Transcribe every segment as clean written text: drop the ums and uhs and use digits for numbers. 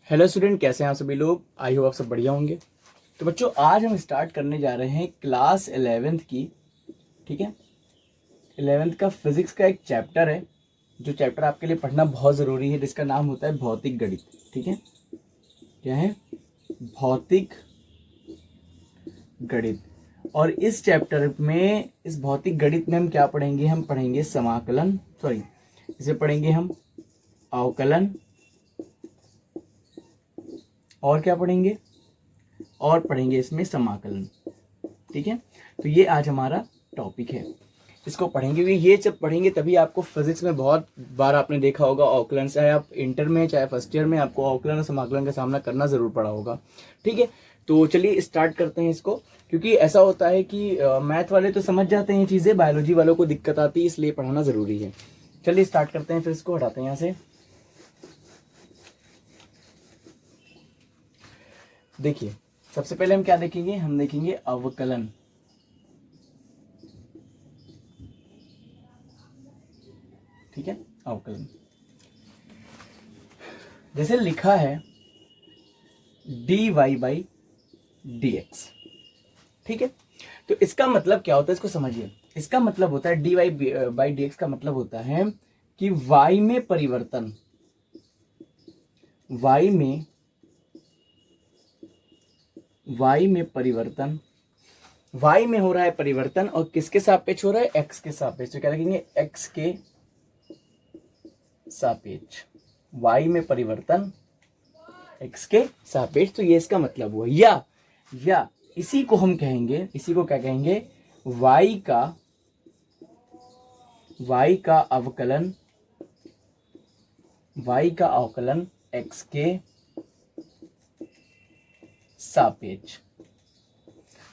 Hello student, कैसे हैं आप सभी लोग। आई होप आप सब बढ़िया होंगे। तो बच्चों, आज हम स्टार्ट करने जा रहे हैं क्लास 11th की। ठीक है, 11th का फिजिक्स का एक चैप्टर है जो चैप्टर आपके लिए पढ़ना बहुत ज़रूरी है, जिसका नाम होता है भौतिक गणित। ठीक है, क्या है? भौतिक गणित। और इस चैप्टर में, इस भौतिक गणित में हम क्या पढ़ेंगे? हम पढ़ेंगे समाकलन, सॉरी, इसे पढ़ेंगे हम अवकलन। और क्या पढ़ेंगे? और पढ़ेंगे इसमें समाकलन। ठीक है, तो ये आज हमारा टॉपिक है। इसको पढ़ेंगे भी, ये जब पढ़ेंगे तभी आपको फिजिक्स में बहुत बार आपने देखा होगा अवकलन, चाहे आप इंटर में चाहे फर्स्ट ईयर में, आपको अवकलन और समाकलन का सामना करना जरूर पड़ा होगा। ठीक है, तो चलिए स्टार्ट करते हैं इसको। क्योंकि ऐसा होता है कि मैथ वाले तो समझ जाते हैं ये चीजें, बायोलॉजी वालों को दिक्कत आती है, इसलिए पढ़ाना जरूरी है। चलिए स्टार्ट करते हैं, फिर इसको हटाते हैं यहाँ से। देखिए, सबसे पहले हम क्या देखेंगे? हम देखेंगे अवकलन। ठीक है, अवकलन जैसे लिखा है dy बाई dx। ठीक है, तो इसका मतलब क्या होता है, इसको समझिए। इसका मतलब होता है dy बाई dx का मतलब होता है कि y में परिवर्तन, y में परिवर्तन, y में हो रहा है परिवर्तन, और किसके सापेक्ष हो रहा है? x के सापेक्ष। तो क्या लिखेंगे? x के सापेक्ष, y में परिवर्तन x के सापेक्ष। तो ये इसका मतलब हुआ। या इसी को हम कहेंगे, इसी को क्या कहेंगे? y का अवकलन, y का अवकलन x के सापेक्ष।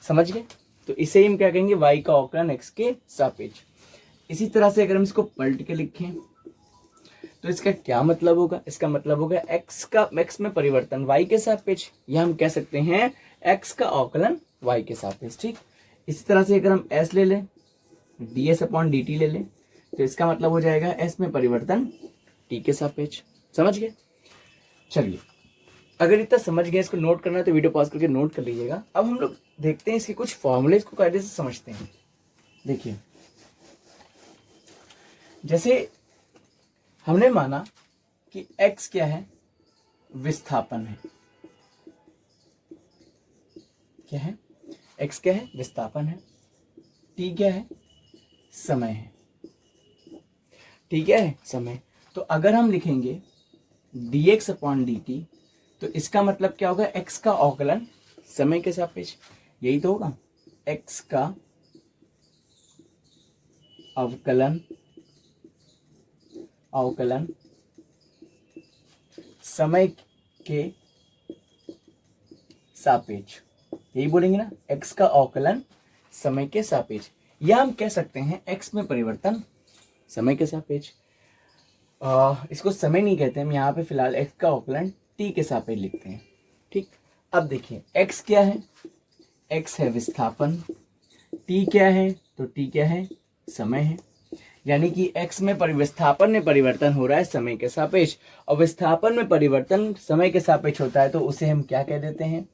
समझ गए? तो इसे हम क्या कहेंगे? y का अवकलन x के सापेक्ष। इसी तरह से अगर हम इसको पलट के लिखें तो इसका क्या मतलब होगा? इसका मतलब होगा x में परिवर्तन y के सापेक्ष, या हम कह सकते हैं x का अवकलन y के सापेक्ष। ठीक, इसी तरह से अगर हम s ले लें, ds/dt ले लें, तो इसका मतलब हो जाएगा s में परिवर्तन t के सापेक्ष। समझ गए? चलिए, अगर इतना समझ गए, इसको नोट करना है तो वीडियो पॉज करके नोट कर लीजिएगा। अब हम लोग देखते हैं इसके कुछ फॉर्मूले, इसको कायदे से समझते हैं। देखिए, जैसे हमने माना कि x क्या है? विस्थापन है। क्या है? x क्या है? विस्थापन है। t क्या है? समय है। t क्या है? समय। तो अगर हम लिखेंगे dx/dt, तो इसका मतलब क्या होगा? x का अवकलन समय के सापेक्ष, यही तो होगा। x का अवकलन समय के सापेक्ष, यही बोलेंगे ना, x का अवकलन समय के सापेक्ष। या हम कह सकते हैं x में परिवर्तन समय के सापेक्ष। इसको समय नहीं कहते हम, यहाँ पे फिलहाल x का अवकलन t के सापेक्ष लिखते हैं। ठीक, अब देखिए x क्या है? x है विस्थापन, t क्या है? तो t क्या है? समय है। यानी कि x में विस्थापन में परिवर्तन हो रहा है समय के सापेक्ष, और विस्थापन में परिवर्तन समय के सापेक्ष होता है, तो उसे हम क्या कह देते हैं?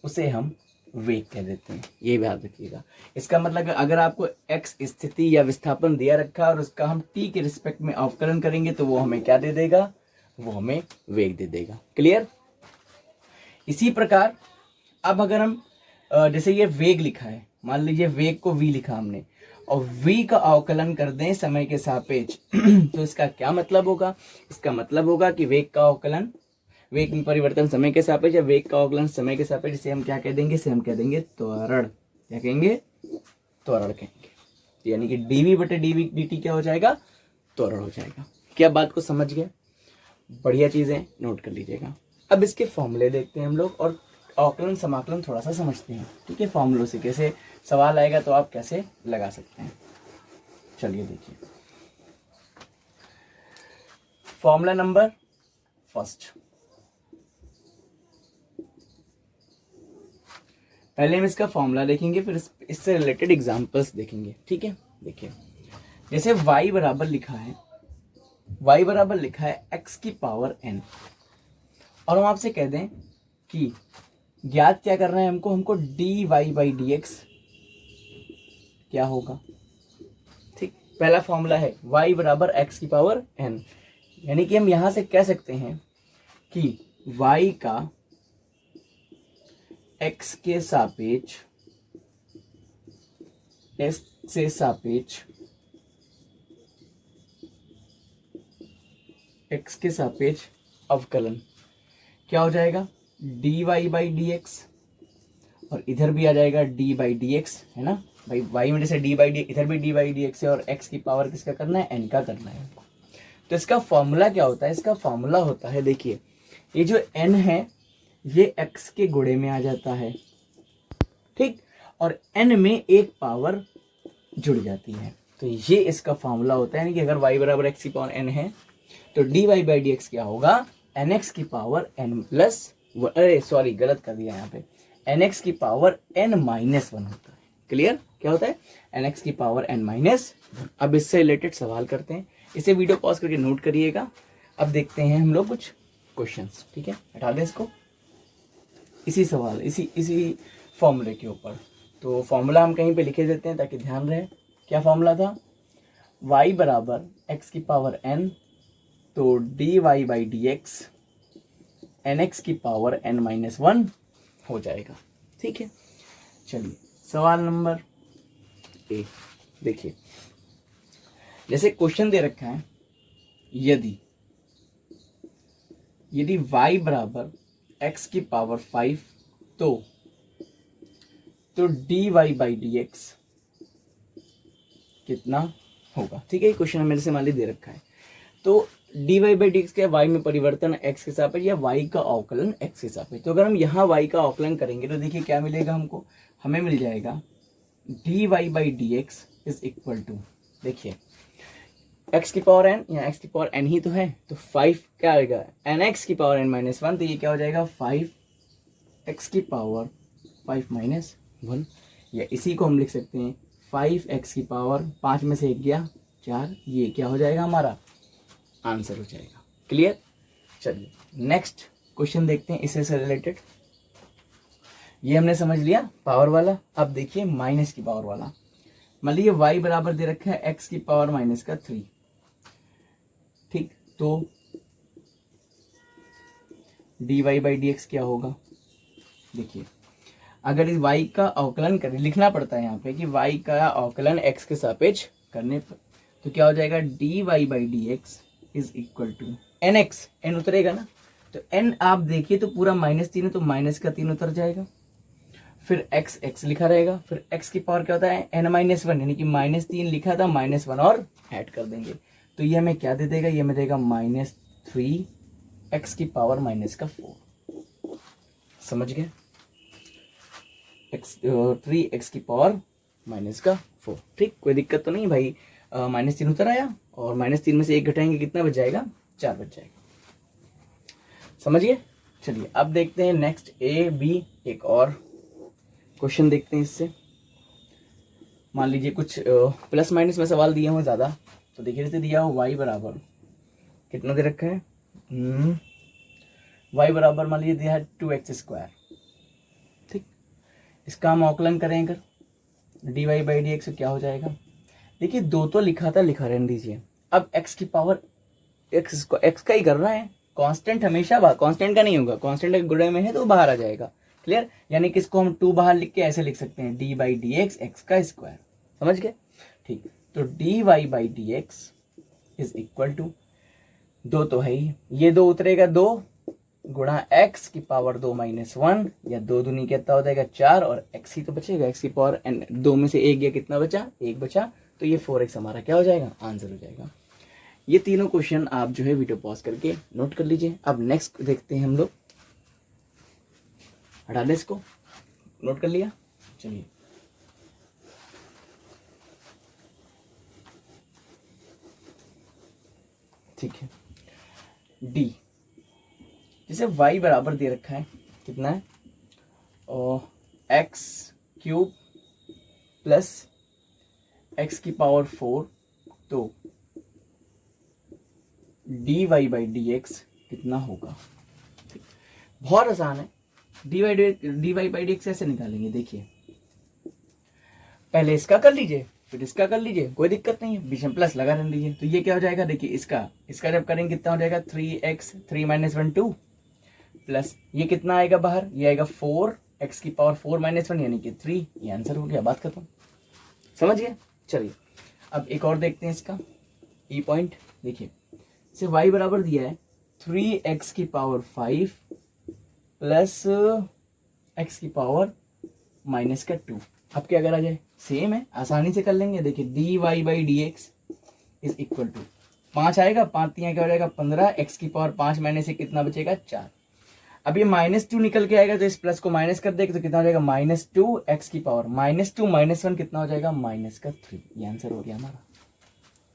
उसे हम वेग कह देते हैं। ये याद रखिएगा। इसका मतलब अगर आपको x स्थिति या विस्थापन दिया रखा है और उसका हम t के रिस्पेक्ट में अवकलन करेंगे, तो वो हमें क्या दे देगा? वो हमें वेग दे देगा। क्लियर? इसी प्रकार अब अगर हम जैसे ये वेग लिखा है, मान लीजिए वेग को v लिखा हमने, और v का अवकलन कर दें समय के सापेक्ष तो इसका क्या मतलब होगा? इसका मतलब होगा कि वेग का अवकलन, वेग में परिवर्तन समय के सापेक्ष, या वेग का अवकलन समय के सापेक्ष, इसे हम क्या कह देंगे? इसे हम कह देंगे त्वरण। क्या कहेंगे? त्वरण कहेंगे। यानी कि dv/dt क्या हो जाएगा? त्वरण हो जाएगा। क्या बात को समझ गए? बढ़िया चीजें नोट कर लीजिएगा। अब इसके फॉर्मूले देखते हैं हम लोग, और अवकलन समाकलन थोड़ा सा समझते हैं। ठीक है, फॉर्मूलों से कैसे सवाल आएगा तो आप कैसे लगा सकते हैं। चलिए देखिए, फॉर्मूला नंबर फर्स्ट। पहले हम इसका फॉर्मूला देखेंगे, फिर इससे रिलेटेड एग्जांपल्स देखेंगे। ठीक है, देखिए, जैसे y बराबर लिखा है x की पावर n, और हम आपसे कह दें कि ज्ञात क्या करना है हमको d y by D x क्या होगा। ठीक, पहला फॉर्मूला है y बराबर एक्स की पावर n, यानी कि हम यहां से कह सकते हैं कि y का x के सापेक्ष x के सापेक्ष अवकलन क्या हो जाएगा dy बाई डी एक्स, और इधर भी आ जाएगा डी बाई डी एक्स, है ना भाई, y में जैसे डी बाई डी, इधर भी डी बाई डी एक्स है, और x की पावर किसका करना है n का करना है। तो इसका फॉर्मूला क्या होता है, इसका फॉर्मूला होता है, देखिए ये जो n है ये x के गुणे में आ जाता है, ठीक, और n में एक पावर जुड़ जाती है, तो ये इसका फॉर्मूला होता है। यानी कि अगर y बराबर एक्स की पावर n है तो d y by D x क्या होगा एन एक्स की पावर n प्लस, अरे सॉरी गलत कर दिया यहाँ पे, एन एक्स की पावर n माइनस वन होता है। क्लियर, क्या होता है एन एक्स की पावर n माइनस। अब इससे रिलेटेड सवाल करते हैं, इसे वीडियो पॉज करके नोट करिएगा। अब देखते हैं हम लोग कुछ क्वेश्चंस, ठीक है, हटा दें इसको, इसी सवाल इसी फॉर्मूले के ऊपर। तो फॉर्मूला हम कहीं पे लिखे देते हैं ताकि ध्यान रहे। क्या फॉर्मूला था, y बराबर x की पावर n, तो d y by D x n x की पावर n माइनस वन हो जाएगा। ठीक है, चलिए सवाल नंबर ए, देखिए जैसे क्वेश्चन दे रखा है, यदि y बराबर x की पावर 5 तो d y by D x कितना होगा। ठीक है, क्वेश्चन मेरे से मान ली दे रखा है, तो d y by D x क्या, y में परिवर्तन x के सापेक्ष या y का अवकलन x के सापेक्ष। तो अगर हम यहाँ y का अवकलन करेंगे तो देखिए क्या मिलेगा हमको, हमें मिल जाएगा d y by D x is equal to, देखिए x की पावर n, यहाँ x की पावर n ही तो है, तो 5 क्या आएगा एन एक्स की पावर n माइनस वन, तो ये क्या हो जाएगा 5x की पावर 5 माइनस वन, या इसी को हम लिख सकते हैं 5x की पावर 5 में से 1 गया 4, ये क्या हो जाएगा हमारा आंसर हो जाएगा। क्लियर, चलिए नेक्स्ट क्वेश्चन देखते हैं इससे से रिलेटेड। ये हमने समझ लिया पावर वाला। अब देखिए माइनस की पावर वाला, मान लीजिए y बराबर दे रखा है x की पावर माइनस का 3, ठीक, तो d y by D x क्या होगा। देखिए अगर इस y का अवकलन करें, लिखना पड़ता है यहाँ पे कि y का अवकलन x के सापेक्ष करने पर, तो क्या हो जाएगा d y by D x is equal to n x, n उतरेगा ना, तो n आप देखिए तो पूरा -3 है, तो माइनस का 3 उतर जाएगा, फिर x लिखा रहेगा, फिर x की पावर क्या होता है n माइनस वन, यानी कि -3 लिखा था -1 और ऐड कर देंगे, तो ये हमें क्या दे देगा, ये हमें देगा -3x की पावर माइनस का 4। समझ गए, 3x की पावर माइनस का 4। ठीक, कोई दिक्कत तो नहीं भाई, -3 उतर आया, और -3 में से 1 घटाएंगे कितना बच जाएगा 4 बच जाएगा। समझ गए, चलिए अब देखते हैं नेक्स्ट ए बी, एक और क्वेश्चन देखते हैं इससे। मान लीजिए कुछ प्लस माइनस में सवाल दिए हुए ज़्यादा, तो देखिए जैसे दिया हो y बराबर कितना दे रखा है, y बराबर मान लीजिए दिया है 2x स्क्वायर। ठीक, इसका हम अवकलन करें अगर d y by D x क्या हो जाएगा, देखिए 2 तो लिखा था, लिखा रहने दीजिए। अब x की पावर x का ही करना है, कांस्टेंट हमेशा कांस्टेंट का नहीं होगा, कांस्टेंट के गुणे में है तो बाहर आ जाएगा। क्लियर, यानी कि इसको हम 2 बाहर लिख के ऐसे लिख सकते हैं d by D x x का स्क्वायर। समझ गए, ठीक, तो d y by D x is equal to 2 तो है ही, ये 2 उतरेगा 2 गुणा एक्स की पावर 2 माइनस 1, या 2 दूनी कितना हो जाएगा 4, और x ही तो बचेगा, x की पावर 2 में से 1 गया, कितना बचा 1 बचा, तो ये 4x हमारा क्या हो जाएगा आंसर हो जाएगा। ये तीनों क्वेश्चन आप जो है वीडियो पॉज करके नोट कर लीजिए। अब नेक्स्ट देखते हैं हम लोग, हटा दे इसको, नोट कर लिया, चलिए ठीक है। डी, जैसे y बराबर दे रखा है कितना है, और एक्स क्यूब प्लस एक्स की पावर 4, तो d y by D x कितना होगा। बहुत आसान है। dy बाई डी एक्स ऐसे निकालेंगे, देखिए पहले इसका कर लीजिए फिर इसका कर लीजिए, कोई दिक्कत नहीं है, बीच में प्लस लगा रहने दीजिए। तो ये क्या हो जाएगा, देखिए इसका जब करेंगे कितना हो जाएगा, 3x 3 माइनस 1 2 प्लस ये कितना आएगा बाहर, ये आएगा 4 x की पावर 4 माइनस 1 यानी कि 3। ये आंसर हो गया, बात खत्म। समझिए। चलिए अब एक और देखते हैं इसका ई पॉइंट। देखिए इसे y बराबर दिया है 3x की पावर 5 प्लस x की पावर माइनस का 2। अब क्या करा जाए, सेम है, आसानी से कर लेंगे। देखिए dy by D x is equal to 5 आएगा, 5 यहाँ क्या हो जाएगा 15, x की पावर 5 माइनस से कितना बचेगा 4। अब ये -2 निकल के आएगा तो इस प्लस को माइनस कर देगा तो कितना हो जाएगा -2 x की पावर -2 माइनस 1 कितना हो जाएगा -3। ये आंसर हो गया हमारा।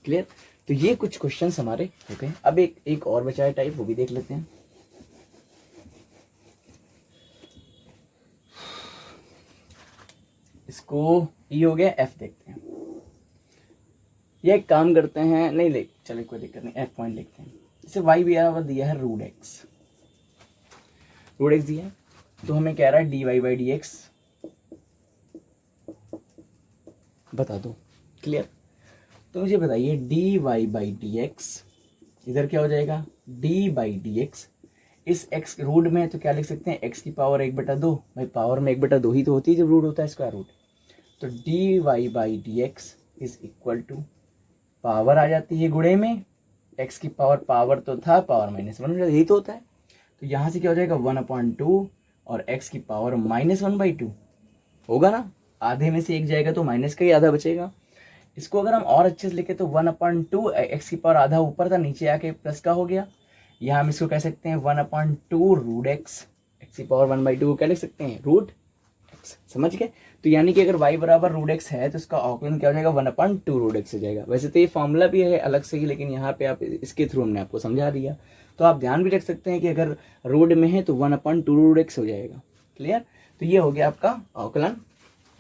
क्लियर। तो ये कुछ क्वेश्चन हमारे हो गए। अब एक और बचा है टाइप, वो भी देख लेते हैं। इसको ई हो गया, एफ देखते हैं। ये एक काम करते हैं, नहीं ले चले कोई दिक्कत नहीं, एफ पॉइंट लिखते हैं। इसे वाई बराबर दिया है रूट एक्स दिया है, तो हमें कह रहा है dy बाई डी एक्स बता दो। क्लियर। तो मुझे बताइए dy बाई डी एक्स इधर क्या हो जाएगा, d बाई डी एक्स इस x रूट में है तो क्या लिख सकते हैं, x की पावर 1/2। भाई पावर में 1/2 ही तो होती है जब रूट होता है स्क्वायर रूट। तो dy by D x is equal to, power आ जाती है गुणे में, x की पावर तो था पावर -1 यही तो होता है। तो यहाँ से क्या हो जाएगा 1/2 और x की पावर -1/2 होगा ना, आधे में से एक जाएगा तो माइनस का ही आधा बचेगा। इसको अगर हम और अच्छे से लिखे तो 1/2 x की पावर आधा ऊपर था, नीचे आके प्लस का हो गया। यहाँ हम इसको कह सकते हैं 1/2 रूट x की पावर 1/2 को क्या लिख सकते हैं, रूट x। समझ गए। तो यानी कि अगर y बराबर रूट x है तो इसका औकलन क्या हो जाएगा 1/2 रूट x हो जाएगा। वैसे तो ये फॉर्मूला भी है अलग से ही, लेकिन यहाँ पे आप इसके थ्रू हमने आपको समझा दिया। तो आप ध्यान भी रख सकते हैं कि अगर रूट में है तो 1/2 रूट x हो जाएगा। क्लियर। तो ये हो गया आपका औकलन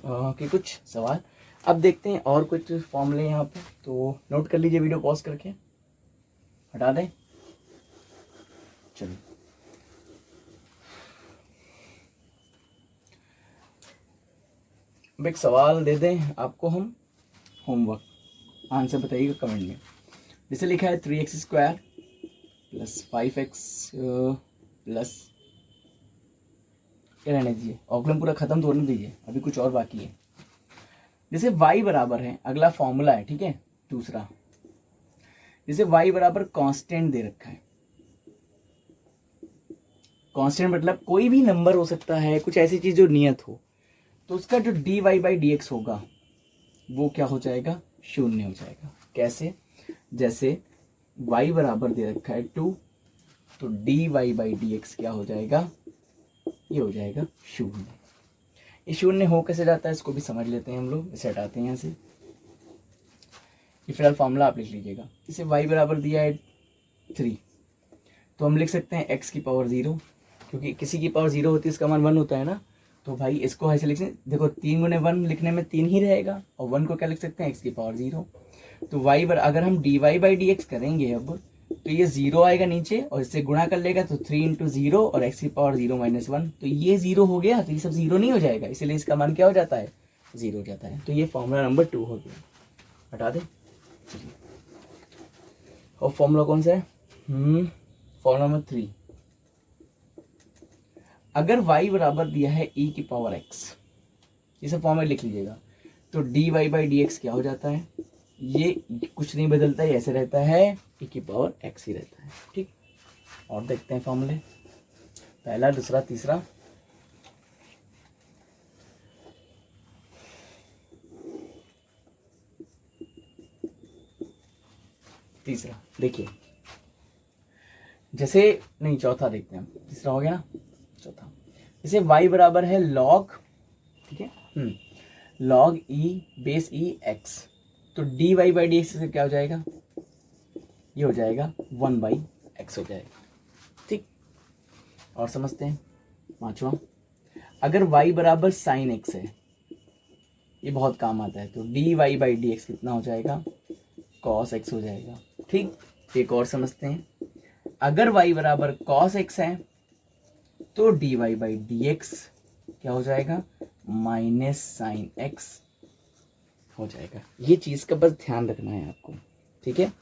के कुछ सवाल। अब देखते हैं और कुछ फॉर्मूले यहाँ पे, तो नोट कर लीजिए, वीडियो पॉज करके हटा दें। चलिए अब एक सवाल दे दें आपको हम, होमवर्क, आंसर बताइएगा कमेंट में। जैसे लिखा है 3x² प्लस 5x प्लस, क्या रहने दीजिए, औकलन पूरा खत्म तो होने दीजिए, अभी कुछ और बाकी है। जैसे y बराबर है, अगला फॉर्मूला है, ठीक है, दूसरा। जैसे y बराबर कांस्टेंट दे रखा है, कांस्टेंट मतलब कोई भी नंबर हो सकता है, कुछ ऐसी चीज जो नियत हो, तो उसका जो dy बाई डी एक्स होगा वो क्या हो जाएगा, 0 हो जाएगा। कैसे, जैसे y बराबर दे रखा है 2, तो dy बाई डी एक्स क्या हो जाएगा, ये हो जाएगा 0। ये 0 हो कैसे जाता है इसको भी समझ लेते हैं हम लोग। इसे हटाते हैं यहाँ से, ये फिलहाल फॉर्मूला आप लिख लीजिएगा। इसे y बराबर दिया है 3, तो हम लिख सकते हैं x की पावर 0, क्योंकि किसी की पावर 0 होती है इसका मान 1 होता है ना। तो भाई इसको ऐसे लिख सकते, देखो 3 गुने 1 लिखने में 3 ही रहेगा, और 1 को क्या लिख सकते हैं, x की पावर 0। तो y पर अगर हम dy बाई डी एक्स करेंगे अब, तो ये 0 आएगा नीचे और इससे गुणा कर लेगा, तो 3 × 0 और x की पावर 0 - 1, तो ये 0 हो गया। तो ये सब 0 नहीं हो जाएगा, इसलिए इसका मान क्या हो जाता है, 0 हो जाता है। तो ये फॉर्मूला नंबर 2 हो गया, हटा दे। चलिए और फॉर्मूला कौन सा है, फॉर्मूला नंबर 3। अगर y बराबर दिया है e की पावर x, ये सब फॉर्मूला लिख लीजिएगा, तो dy बाई डी एक्स क्या हो जाता है, ये कुछ नहीं बदलता है, ऐसे रहता है, e की पावर x ही रहता है। ठीक। और देखते हैं फॉर्मूले, पहला, दूसरा, तीसरा। तीसरा देखिए, जैसे नहीं चौथा देखते हैं, तीसरा हो गया ना, चौथा। जैसे y बराबर है log, ठीक है, log e base e x, तो dy बाई डी एक्स क्या हो जाएगा, ये हो जाएगा 1/x हो जाएगा। ठीक। और समझते हैं पांचवा, अगर y बराबर साइन x है, ये बहुत काम आता है, तो dy बाई डी एक्स कितना हो जाएगा, cos x हो जाएगा। ठीक। एक और समझते हैं, अगर y बराबर cos x है, तो d y by D x क्या हो जाएगा, माइनस साइन एक्स हो जाएगा। ये चीज का बस ध्यान रखना है आपको, ठीक है,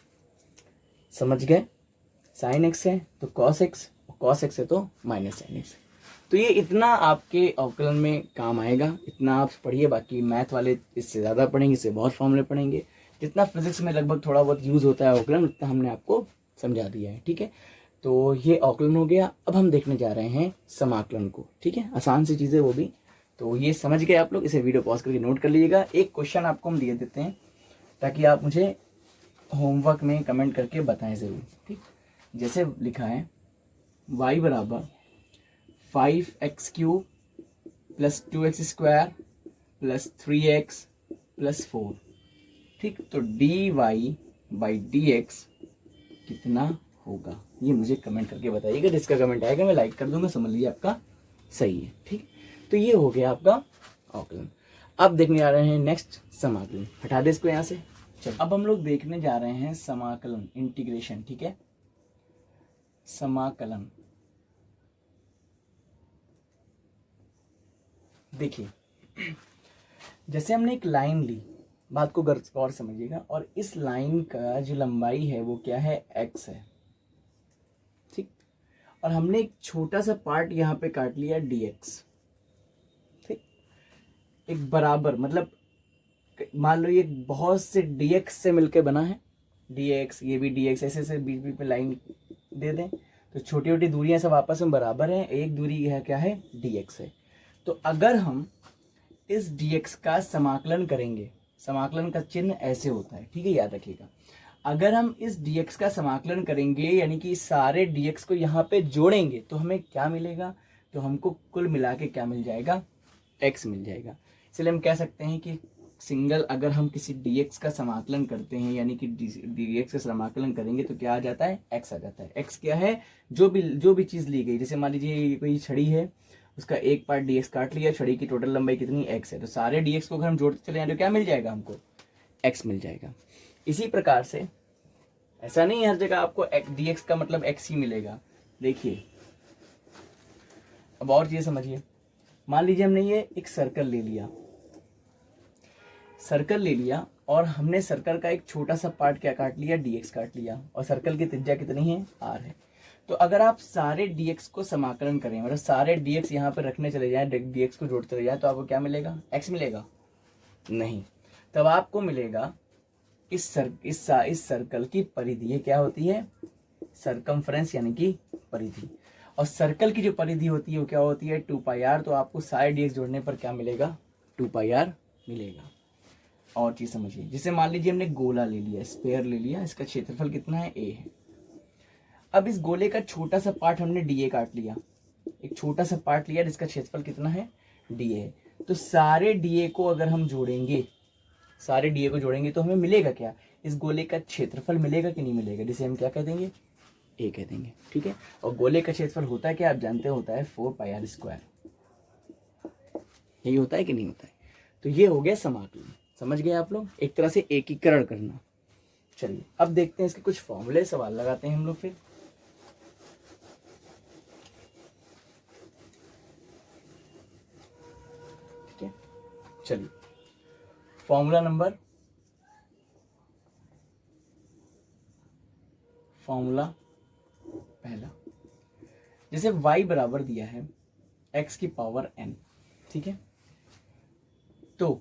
समझ गए। साइन एक्स है तो कॉस एक्स, कॉस एक्स है तो माइनस साइन एक्स। तो ये इतना आपके अवकलन में काम आएगा, इतना आप पढ़िए। बाकी मैथ वाले इससे ज़्यादा पढ़ेंगे, इससे बहुत फॉर्मूले पढ़ेंगे। जितना फिजिक्स में लगभग थोड़ा बहुत यूज़ होता है अवकलन, उतना हमने आपको समझा दिया है, ठीक है। तो ये अवकलन हो गया। अब हम देखने जा रहे हैं समाकलन को, ठीक है, आसान सी चीज़ें वो भी। तो ये समझ गए आप लोग, इसे वीडियो पॉज करके नोट कर लीजिएगा। एक क्वेश्चन आपको हम दिए देते हैं ताकि आप मुझे होमवर्क में कमेंट करके बताएं ज़रूर, ठीक। जैसे लिखा है y बराबर 5x³ plus 2x² plus 3x plus 4, ठीक। तो dy बाई dx कितना होगा, ये मुझे कमेंट करके बताइएगा। जिसका कमेंट आएगा मैं लाइक कर दूंगा, समझ लीजिए आपका सही है, ठीक। तो ये हो गया आपका अवकलन। अब देखने जा रहे हैं नेक्स्ट समाकलन। हटा दे इसको यहाँ से। चलो अब हम लोग देखने जा रहे हैं समाकलन, इंटीग्रेशन, ठीक है। समाकलन देखिए, जैसे हमने एक लाइन ली, बात को गौर समझिएगा, और इस लाइन का जो लंबाई है वो क्या है, x है, ठीक। और हमने एक छोटा सा पार्ट यहाँ पे काट लिया dx, ठीक। एक बराबर, मतलब मान लो ये बहुत से dx से मिलके बना है, dx, ये भी dx, ऐसे ऐसे बीच बीच में लाइन दे दें तो छोटी छोटी दूरियां सब आपस में बराबर हैं। एक दूरी है क्या है, dx है। तो अगर हम इस dx का समाकलन करेंगे, समाकलन का चिन्ह ऐसे होता है, ठीक है, याद रखिएगा। अगर हम इस dx का समाकलन करेंगे, यानी कि सारे dx को यहाँ पे जोड़ेंगे, तो हमें क्या मिलेगा, तो हमको कुल मिला के क्या मिल जाएगा, x मिल जाएगा। इसलिए हम कह सकते हैं कि सिंगल अगर हम किसी dx का समाकलन करते हैं, यानी कि dx का समाकलन करेंगे तो क्या आ जाता है, x आ जाता है। x क्या है, जो भी चीज़ ली गई, जैसे मान लीजिए कोई छड़ी है, उसका एक पार्ट dx काट लिया, छड़ी की टोटल लंबाई कितनी, x है, तो सारे dx को अगर हम जोड़ते चले जाए तो क्या मिल जाएगा, हमको x मिल जाएगा। इसी प्रकार से ऐसा नहीं है हर जगह आपको dx का मतलब x ही मिलेगा। देखिए अब और चीज़ समझिए। मान लीजिए हमने ये एक सर्कल ले लिया, सर्कल ले लिया, और हमने सर्कल का एक छोटा सा पार्ट क्या काट लिया, dx काट लिया, और सर्कल की त्रिज्या कितनी है, r है। तो अगर आप सारे dx को समाकलन करें, मतलब सारे dx यहाँ पे रखने चले जाएं, dx को जोड़ते चले जाएं, तो आपको क्या मिलेगा, x मिलेगा, नहीं। तब आपको मिलेगा इस सर्कल की परिधि, ये क्या होती है, सरकमफ्रेंस, यानी कि परिधि। और सर्कल की जो परिधि होती है वो क्या होती है, 2πr। तो आपको सारे dx जोड़ने पर क्या मिलेगा, 2πr मिलेगा। और चीज समझिए, जैसे मान लीजिए हमने गोला ले लिया, स्फेयर ले लिया, इसका क्षेत्रफल कितना है, a है। अब इस गोले का छोटा सा पार्ट हमने dA काट लिया, एक छोटा सा पार्ट लिया जिसका क्षेत्रफल कितना है, dA है। तो सारे dA को अगर हम जोड़ेंगे, सारे dA को जोड़ेंगे तो हमें मिलेगा क्या, इस गोले का क्षेत्रफल मिलेगा कि नहीं मिलेगा, जिसे हम क्या कह देंगे, a कह देंगे, ठीक है। और गोले का क्षेत्रफल होता है क्या, आप जानते हैं, होता है 4πr²। यही होता है कि नहीं होता है। तो ये हो गया समाकलन, समझ गए आप लोग, एक तरह से एकीकरण करना। चलिए अब देखते हैं इसके कुछ फॉर्मूले, सवाल लगाते हैं हम लोग फिर। ठीक है, चलिए फॉर्मूला पहला, जैसे y बराबर दिया है x की पावर n, ठीक है। तो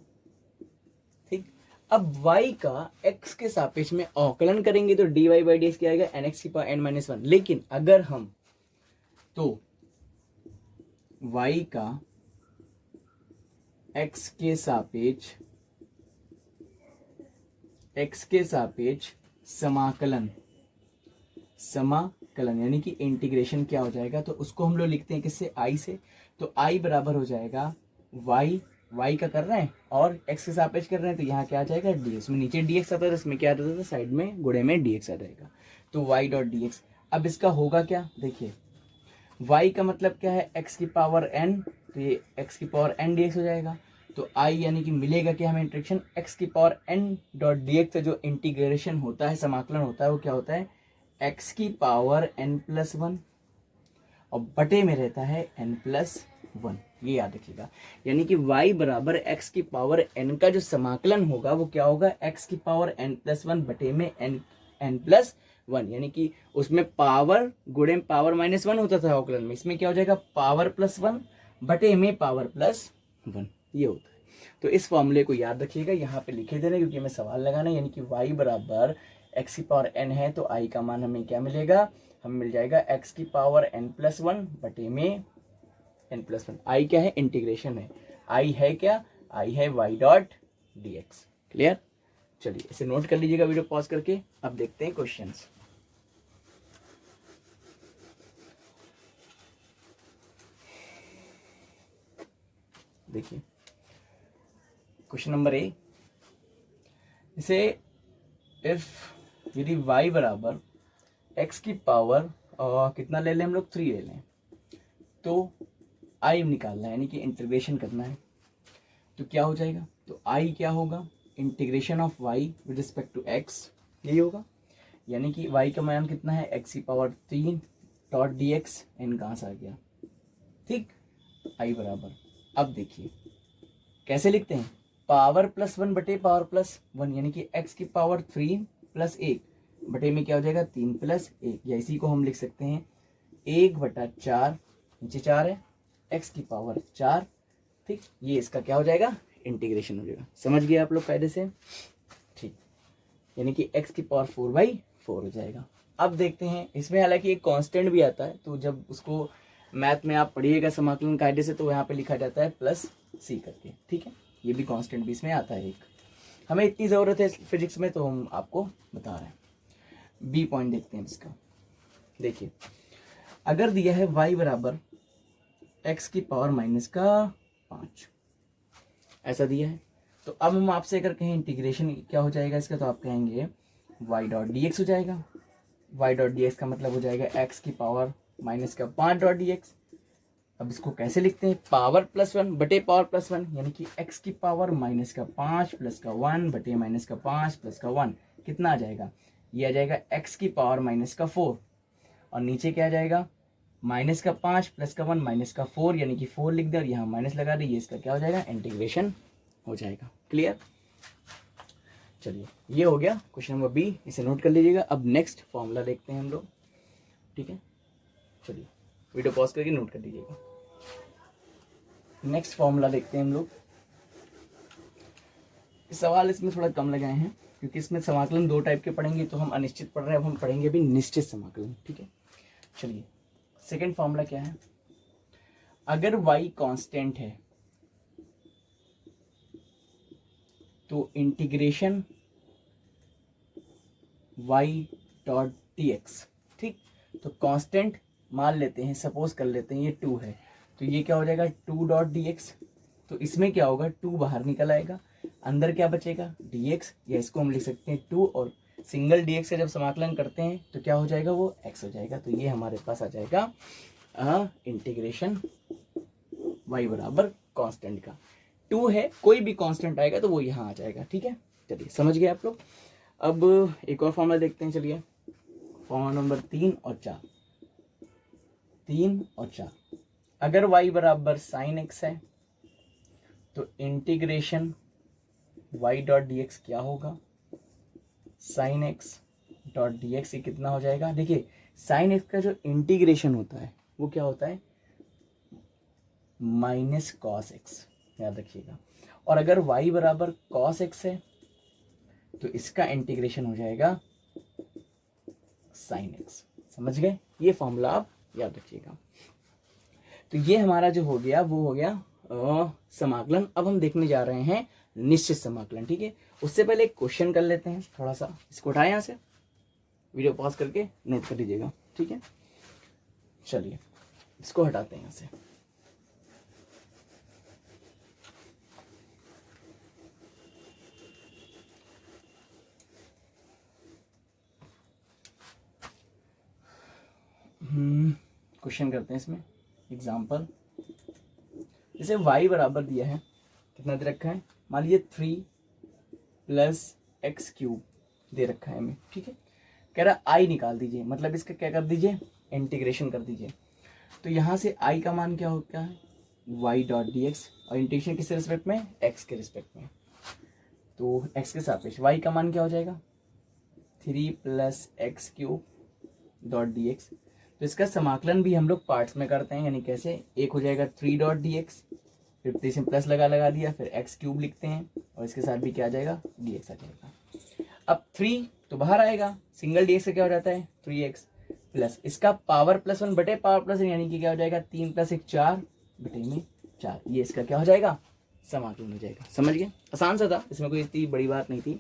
ठीक, अब y का x के सापेक्ष में अवकलन करेंगे तो dy बाई डी एक्स क्या आएगा, nx की पावर n-1। लेकिन अगर हम तो y का x के सापेक्ष समाकलन यानी कि इंटीग्रेशन क्या हो जाएगा, तो उसको हम लोग लिखते हैं किससे, i से। तो i बराबर हो जाएगा y का कर रहे हैं और x के सापेक्ष कर रहे हैं, तो यहाँ क्या आ जाएगा, dx में, नीचे dx आता है, इसमें क्या आता था, साइड में गुणे में dx आ जाएगा, तो y डॉट dx। अब इसका होगा क्या, देखिए y का मतलब क्या है, x की पावर n, तो ये x की पावर n dx हो जाएगा। तो i यानी कि मिलेगा क्या हमें, इंटीग्रेशन x की पावर n डॉट dx, जो इंटीग्रेशन होता है, समाकलन होता है, वो क्या होता है, x की पावर n+1। और बटे में रहता है n+1, ये याद रखिएगा। यानी कि y बराबर x की पावर n का जो समाकलन होगा वो क्या होगा, x की पावर n+1 बटे में n+1, यानी कि उसमें पावर गुणे पावर -1 होता था अवकलन में, इसमें क्या हो जाएगा पावर +1 बटे में पावर +1, ये होता है। तो इस फॉर्मूले को याद रखिएगा, यहाँ पे लिखे देना क्योंकि हमें सवाल लगाना है। यानी कि y बराबर x की पावर n है तो i का मान हमें क्या मिलेगा, हमें मिल जाएगा x की पावर n+1 बटे में n+1। i क्या है, इंटीग्रेशन है, i है क्या, i है y.dx। क्लियर, चलिए इसे नोट कर लीजिएगा वीडियो पॉज करके। अब देखते हैं क्वेश्चंस। देखिए क्वेश्चन नंबर ए, इसे इफ यदि y बराबर x की पावर कितना ले लें हम लोग, 3 ले लें, तो i निकालना है यानी कि इंटीग्रेशन करना है, तो क्या हो जाएगा, तो i क्या होगा, integration of y with respect to x, यही होगा। यानी कि y का मान कितना है, x की पावर 3 डॉट dx, n कहाँ से आ गया, ठीक, i बराबर, अब देखिए कैसे लिखते हैं, पावर +1 बटे पावर +1, यानी कि x की पावर 3 + 1 बटे में क्या हो जाएगा 3 + 1, या इसी को हम लिख सकते हैं 1/4, नीचे 4 है, x की पावर 4, ठीक, ये इसका क्या हो जाएगा, इंटीग्रेशन हो जाएगा। समझ गए आप लोग कायदे से, ठीक, यानी कि x की पावर 4/4 हो जाएगा। अब देखते हैं इसमें, हालांकि एक कांस्टेंट भी आता है, तो जब उसको मैथ में आप पढ़िएगा समाकलन कायदे से, तो यहाँ पे लिखा जाता है +c करके, ठीक है, ये भी कांस्टेंट भी इसमें आता है एक, हमें इतनी ज़रूरत है फिजिक्स में तो हम आपको बता रहे हैं। बी पॉइंट देखते हैं इसका, देखिए अगर दिया है y बराबर x की पावर -5, ऐसा दिया है, तो अब हम आपसे अगर कहें इंटीग्रेशन क्या हो जाएगा इसका, तो आप कहेंगे y.dx हो जाएगा। y.dx का मतलब हो जाएगा x की पावर -5.dx। अब इसको कैसे लिखते हैं, पावर +1 बटे पावर +1, यानी कि x की पावर -5 + 1 बटे -5 + 1 कितना आ जाएगा, ये आ जाएगा x की पावर -4, और नीचे क्या आ जाएगा -5 + 1 -4, यानी कि 4 लिख दे और यहाँ माइनस लगा दे, ये इसका क्या हो जाएगा, इंटीग्रेशन हो जाएगा। क्लियर, चलिए ये हो गया क्वेश्चन नंबर बी, इसे नोट कर लीजिएगा। अब नेक्स्ट फॉर्मूला देखते हैं हम लोग, ठीक है, चलिए वीडियो पॉज करके नोट कर लीजिएगा। नेक्स्ट फॉर्मूला देखते हैं हम लोग। सवाल इसमें थोड़ा कम लगाए हैं क्योंकि इसमें समाकलन 2 टाइप के पढ़ेंगे, तो हम अनिश्चित पढ़ रहे हैं, अब हम पढ़ेंगे अभी निश्चित समाकलन, ठीक है। चलिए सेकंड फॉर्मूला क्या है, अगर y कांस्टेंट है तो इंटीग्रेशन y.dx, ठीक, तो कांस्टेंट मान लेते हैं, सपोज कर लेते हैं ये 2 है, तो ये क्या हो जाएगा 2.dx, तो इसमें क्या होगा 2 बाहर निकल आएगा, अंदर क्या बचेगा dx, या इसको हम लिख सकते हैं 2, और सिंगल dx का जब समाकलन करते हैं तो क्या हो जाएगा, वो x हो जाएगा, तो ये हमारे पास आ जाएगा इंटीग्रेशन y बराबर कांस्टेंट का 2 है, कोई भी कांस्टेंट आएगा तो वो यहाँ आ जाएगा, ठीक है। चलिए समझ गए आप लोग। अब एक और फॉर्मूला देखते हैं, चलिए फॉर्मूला नंबर 3 और 4। अगर y बराबर sin x है तो इंटीग्रेशन y.dx क्या होगा, sin x.dx, ये कितना हो जाएगा, देखिए sin x का जो इंटीग्रेशन होता है वो क्या होता है -cos x, याद रखिएगा, और अगर y बराबर cos x है तो इसका इंटीग्रेशन हो जाएगा sin x। समझ गए, ये फॉर्मूला आप याद रखिएगा। तो ये हमारा जो हो गया वो हो गया समाकलन। अब हम देखने जा रहे हैं निश्चित समाकलन, ठीक है। उससे पहले एक क्वेश्चन कर लेते हैं, थोड़ा सा इसको उठाए यहाँ से, वीडियो पॉज करके नोट कर लीजिएगा, ठीक है। चलिए इसको हटाते हैं यहाँ से। क्वेश्चन करते हैं इसमें एग्जाम्पल। जैसे y बराबर दिया है, कितना दे रखा है, मान लीजिए 3 + x³ दे रखा है हमें, ठीक है। कह रहा I निकाल दीजिए, मतलब इसका क्या कर दीजिए, इंटीग्रेशन कर दीजिए। तो यहाँ से आई का मान क्या होता है, वाई डॉट डी एक्स, और इंटीग्रेशन किसके रिस्पेक्ट में, एक्स के रिस्पेक्ट में। तो एक्स के सापेक्ष वाई का मान क्या हो जाएगा, 3 plus x cube dot D x. तो इसका समाकलन भी हम लोग पार्ट्स में करते हैं, यानी कैसे, एक हो जाएगा 3 डॉट डी एक्स, फिर इसमें प्लस लगा दिया, फिर एक्स क्यूब लिखते हैं, और इसके साथ भी क्या आ जाएगा, डी एक्स आ जाएगा। अब 3 तो बाहर आएगा, सिंगल डी एक्स का क्या हो जाता है 3x, प्लस इसका पावर +1 बटे पावर +1, यानी कि क्या हो जाएगा 3 + 1 4 बटे में 4, ये इसका क्या हो जाएगा, समाकलन हो जाएगा। समझ गए, आसान सा था, इसमें कोई इतनी बड़ी बात नहीं थी।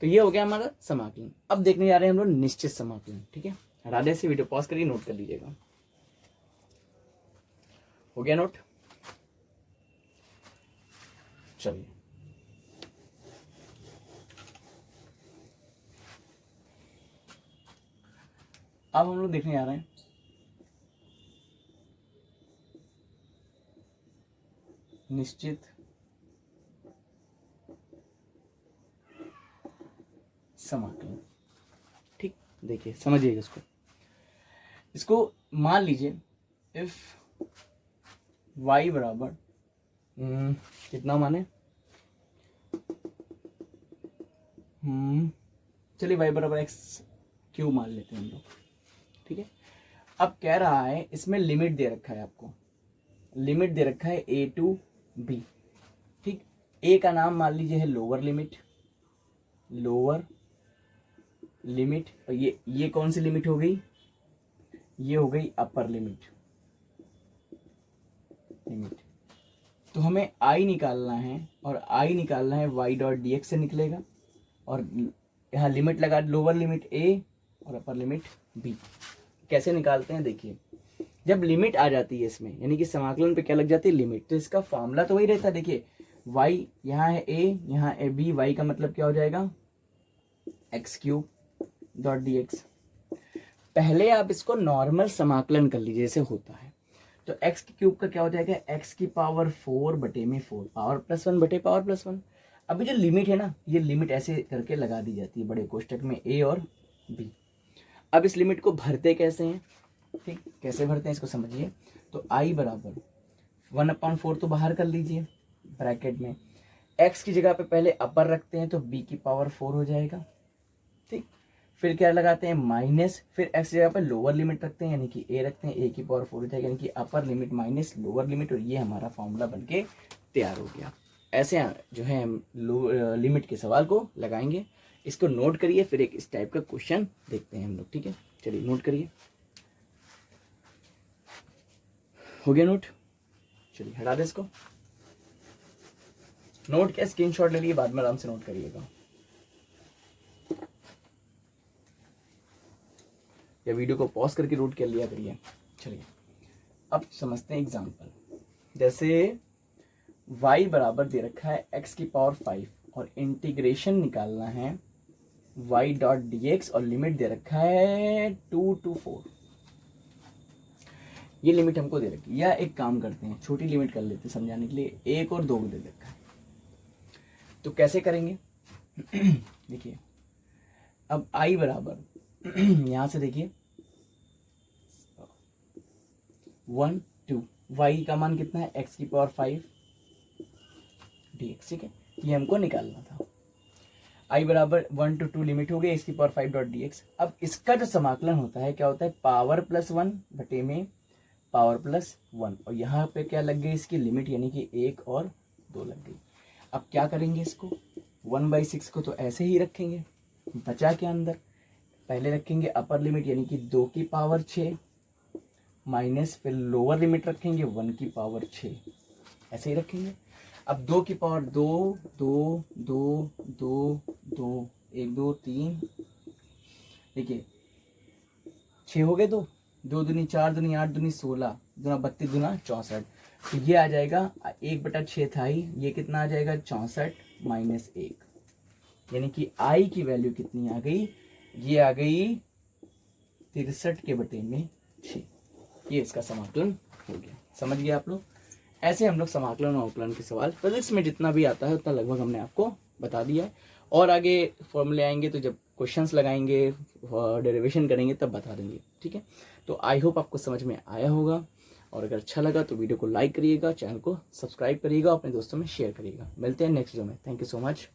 तो ये हो गया हमारा समाकलन। अब देखने जा रहे हैं हम लोग निश्चित समाकलन। ठीक है, राधे से वीडियो पॉज करिए, नोट कर लीजिएगा। हो गया नोट, चलिए अब हम लोग देखने जा रहे हैं निश्चित समाकलन। ठीक, देखिए समझिएगा इसको मान लीजिए इफ y बराबर कितना माने, चलिए y बराबर x क्यूब मान लेते हैं हम लोग। ठीक है, अब कह रहा है इसमें लिमिट दे रखा है, आपको लिमिट दे रखा है a टू b। ठीक, a का नाम मान लीजिए है लोअर लिमिट, और ये कौन सी लिमिट हो गई, ये हो गई अपर लिमिट। तो हमें i निकालना है, और i निकालना है y डॉट डी एक्स से निकलेगा, और यहाँ लिमिट लगा, लोअर लिमिट a और अपर लिमिट b। कैसे निकालते हैं, देखिए जब लिमिट आ जाती है इसमें, यानी कि समाकलन पे क्या लग जाती है, लिमिट, तो इसका फॉर्मूला तो वही रहता है। देखिए y यहाँ है a, यहाँ है b, y का मतलब क्या हो जाएगा x cube dot D x. पहले आप इसको नॉर्मल समाकलन कर लीजिए, जैसे होता है, तो एक्स की क्यूब का क्या हो जाएगा, एक्स की पावर 4 बटे में 4, पावर +1 बटे पावर +1। अभी जो लिमिट है ना, ये लिमिट ऐसे करके लगा दी जाती है बड़े कोष्टक में a और b। अब इस लिमिट को भरते कैसे हैं, ठीक, कैसे भरते हैं इसको समझिए। तो i बराबर 1/4 तो बाहर कर लीजिए ब्रैकेट में, x की जगह पे पहले अपर रखते हैं तो b की पावर 4 हो जाएगा। ठीक, फिर क्या लगाते हैं माइनस, फिर x की जगह पे लोअर लिमिट रखते हैं, यानी कि a रखते हैं, a की पावर 4 हो जाएगा, यानी कि upper limit minus lower limit, और ये हमारा फॉर्मूला बनके तैयार हो गया। ऐसे जो है हम लिमिट के सवाल को लगाएंगे। इसको नोट करिए, फिर एक इस टाइप का क्वेश्चन देखते हैं हम लोग। ठीक है, चलिए नोट करिए, हो गया नोट, चलिए हटा दे इसको, नोट क्या स्क्रीनशॉट ले लिए, बाद में आराम से नोट करिएगा, या वीडियो को पॉज करके नोट कर लिया करिए। चलिए अब समझते हैं एग्जांपल। जैसे y बराबर दे रखा है x की पावर 5, और इंटीग्रेशन निकालना है y डॉट डी एक्स, और लिमिट दे रखा है 2 to 4। ये लिमिट हमको दे रखी है, या एक काम करते हैं छोटी लिमिट कर लेते हैं समझाने के लिए, 1 और 2 दे रखा है। तो कैसे करेंगे देखिए, अब i बराबर यहां से देखिए 1 2, y का मान कितना है, x की पावर 5 dx। ठीक है, ये हमको निकालना था। i बराबर 1 to 2 लिमिट हो गई, इसकी पावर 5 डॉट dx। अब इसका जो समाकलन होता है क्या होता है, पावर +1 बटे में पावर +1, और यहाँ पे क्या लग गई इसकी लिमिट, यानी कि 1 और 2 लग गई। अब क्या करेंगे, इसको 1/6 को तो ऐसे ही रखेंगे, बचा के अंदर पहले रखेंगे अपर लिमिट, यानी कि 2 की पावर 6 माइनस, फिर लोअर लिमिट रखेंगे 1 की पावर 6, ऐसे ही रखेंगे। अब 2 की पावर 2 2 2 2 2 1 2 3, देखिए 6 हो गए, 2 2 दूनी 4 दूनी 8 दूनी 16 दूना 32 दूना 64। तो ये आ जाएगा 1/6 था ही, ये कितना आ जाएगा 64 माइनस 1, यानी कि i की वैल्यू कितनी आ गई, ये आ गई 63 के बटे में 6। ये इसका समाकलन हो गया। समझ गए आप लोग, ऐसे हम लोग समाकलन और अवकलन के सवाल फिजिक्स में जितना भी आता है उतना लगभग हमने आपको बता दिया है, और आगे फॉर्मूले आएंगे तो जब क्वेश्चंस लगाएंगे डेरिवेशन करेंगे तब बता देंगे। ठीक है, तो आई होप आपको समझ में आया होगा, और अगर अच्छा लगा तो वीडियो को लाइक करिएगा, चैनल को सब्सक्राइब करिएगा, अपने दोस्तों में शेयर करिएगा। मिलते हैं नेक्स्ट वीडियो में। Thank you so much.